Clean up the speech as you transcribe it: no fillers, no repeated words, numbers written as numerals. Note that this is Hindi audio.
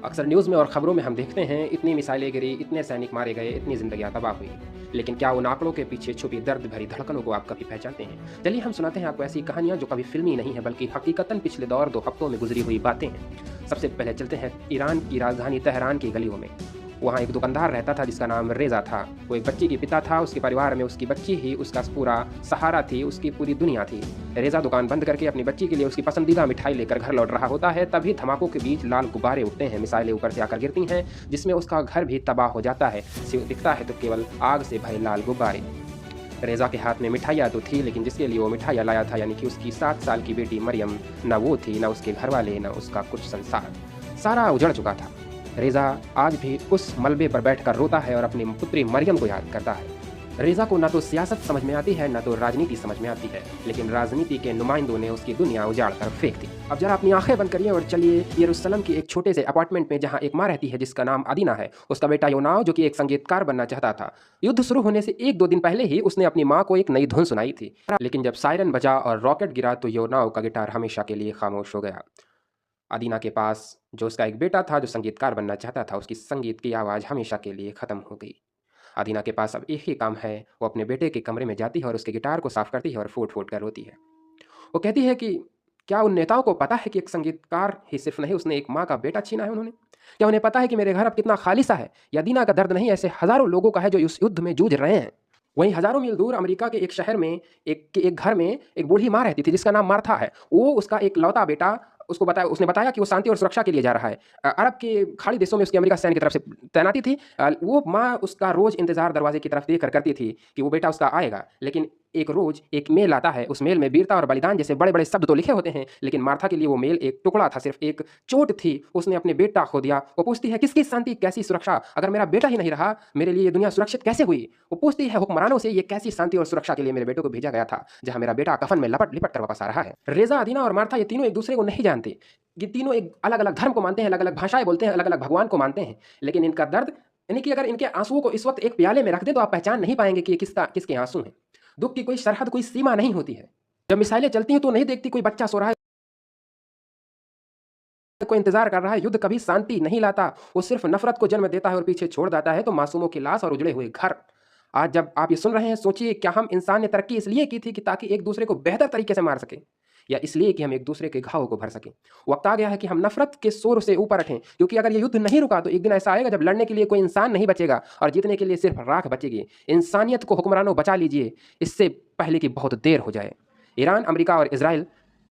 अक्सर न्यूज़ में और ख़बरों में हम देखते हैं इतनी मिसाइलें गिरी, इतने सैनिक मारे गए, इतनी ज़िंदगियाँ तबाह हुई। लेकिन क्या उन आंकड़ों के पीछे छुपी दर्द भरी धड़कनों को आप कभी पहचानते हैं? चलिए हम सुनाते हैं आपको ऐसी कहानियाँ जो कभी फ़िल्मी नहीं है बल्कि हकीकतन पिछले दौर 2 हफ़्तों में गुज़री हुई बातें हैं। सबसे पहले चलते हैं ईरान की राजधानी तेहरान की गलियों में। वहाँ एक दुकानदार रहता था जिसका नाम रेज़ा था। वो एक बच्ची की पिता था, उसके परिवार में उसकी बच्ची ही उसका पूरा सहारा थी, उसकी पूरी दुनिया थी। रेज़ा दुकान बंद करके अपनी बच्ची के लिए उसकी पसंदीदा मिठाई लेकर घर लौट रहा होता है, तभी धमाकों के बीच लाल गुब्बारे उठते हैं, मिसाइलें ऊपर से आकर गिरती हैं, जिसमें उसका घर भी तबाह हो जाता है। सिर्फ दिखता है तो केवल आग से भरे लाल गुब्बारे। रेज़ा के हाथ में मिठाइयाँ तो थी, लेकिन जिसके लिए वो मिठाइयाँ लाया था, यानी कि उसकी 7 साल की बेटी मरियम, ना वो थी, ना उसके घरवाले, ना उसका कुछ संसार। सारा उजड़ चुका था। रेज़ा आज भी उस मलबे पर बैठकर रोता है और अपनी पुत्री मरियम को याद करता है। रेज़ा को ना तो सियासत समझ में आती है, ना तो राजनीति समझ में आती है, लेकिन राजनीति के नुमाइंदों ने उसकी दुनिया उजाड़ कर फेंक दी। अब जरा अपनी आंखें बंद करिए और चलिए यरूशलेम की एक छोटे से अपार्टमेंट में, जहां एक माँ रहती है जिसका नाम अदीना है। उसका बेटा योनाव, जो कि एक संगीतकार बनना चाहता था। युद्ध शुरू होने से 1-2 दिन पहले ही उसने अपनी माँ को एक नई धुन सुनाई थी, लेकिन जब सायरन बजा और रॉकेट गिरा तो योनाव का गिटार हमेशा के लिए खामोश हो गया। अदीना के पास जो उसका एक बेटा था जो संगीतकार बनना चाहता था, उसकी संगीत की आवाज़ हमेशा के लिए ख़त्म हो गई। अदीना के पास अब एक ही काम है, वो अपने बेटे के कमरे में जाती है और उसके गिटार को साफ़ करती है और फूट-फूट कर रोती है। वो कहती है कि क्या उन नेताओं को पता है कि एक संगीतकार ही सिर्फ़ नहीं, उसने एक माँ का बेटा छीना है उन्होंने? क्या उन्हें पता है कि मेरे घर अब कितना खाली-सा है? ये अदीना का दर्द नहीं, ऐसे हज़ारों लोगों का है जो इस युद्ध में जूझ रहे हैं। वहीं हज़ारों मील दूर अमेरिका के एक शहर में एक घर में एक बूढ़ी माँ रहती थी जिसका नाम मार्था है। वो उसका एक लौता बेटा, उसने बताया कि वो शांति और सुरक्षा के लिए जा रहा है। अरब के खाड़ी देशों में उसकी अमेरिका सैन्य की तरफ से तैनाती थी। वो माँ उसका रोज़ इंतज़ार दरवाज़े की तरफ देख कर करती थी कि वो बेटा उसका आएगा। लेकिन एक रोज़ एक मेल आता है, उस मेल में वीरता और बलिदान जैसे बड़े-बड़े शब्द तो लिखे होते हैं, लेकिन मार्था के लिए वो मेल एक टुकड़ा था, सिर्फ़ एक चोट थी। उसने अपने बेटा खो दिया। वो पूछती है, किसकी शांति, कैसी सुरक्षा? अगर मेरा बेटा ही नहीं रहा, मेरे लिए ये दुनिया सुरक्षित कैसे हुई? वो पूछती है हुक्मरानों से, ये कैसी शांति और सुरक्षा के लिए मेरे बेटे को भेजा गया था, जहाँ मेरा बेटा कफ़न में लपट-लिपट कर वापस आ रहा है। रेज़ा, अदीना और मार्था, ये तीनों एक दूसरे को नहीं जानते। ये तीनों एक अलग-अलग धर्म को मानते हैं, अलग-अलग भाषाएँ बोलते हैं, अलग-अलग भगवान को मानते हैं। लेकिन इनका दर्द, यानी कि अगर इनके आँसुओं को इस वक़्त एक प्याले में रख दें तो आप पहचान नहीं पाएँगे कि ये किसके आँसू हैं। दुःख की कोई सरहद, कोई सीमा नहीं होती है। जब मिसाइलें चलती हैं तो नहीं देखती कोई बच्चा सो रहा है, कोई इंतज़ार कर रहा है। युद्ध कभी शांति नहीं लाता, वो सिर्फ़ नफ़रत को जन्म देता है और पीछे छोड़ जाता है तो मासूमों की लाश और उजड़े हुए घर। आज जब आप ये सुन रहे हैं, सोचिए, क्या हम इंसान ने तरक्की इसलिए की थी कि ताकि एक दूसरे को बेहतर तरीके से मार सकें, या इसलिए कि हम एक दूसरे के घावों को भर सकें? वक़्त आ गया है कि हम नफ़रत के शोर से ऊपर उठें, क्योंकि अगर ये युद्ध नहीं रुका तो एक दिन ऐसा आएगा जब लड़ने के लिए कोई इंसान नहीं बचेगा और जीतने के लिए सिर्फ़ राख बचेगी। इंसानियत को हुक्मरानों बचा लीजिए, इससे पहले कि बहुत देर हो जाए। ईरान, अमेरिका और इज़राइल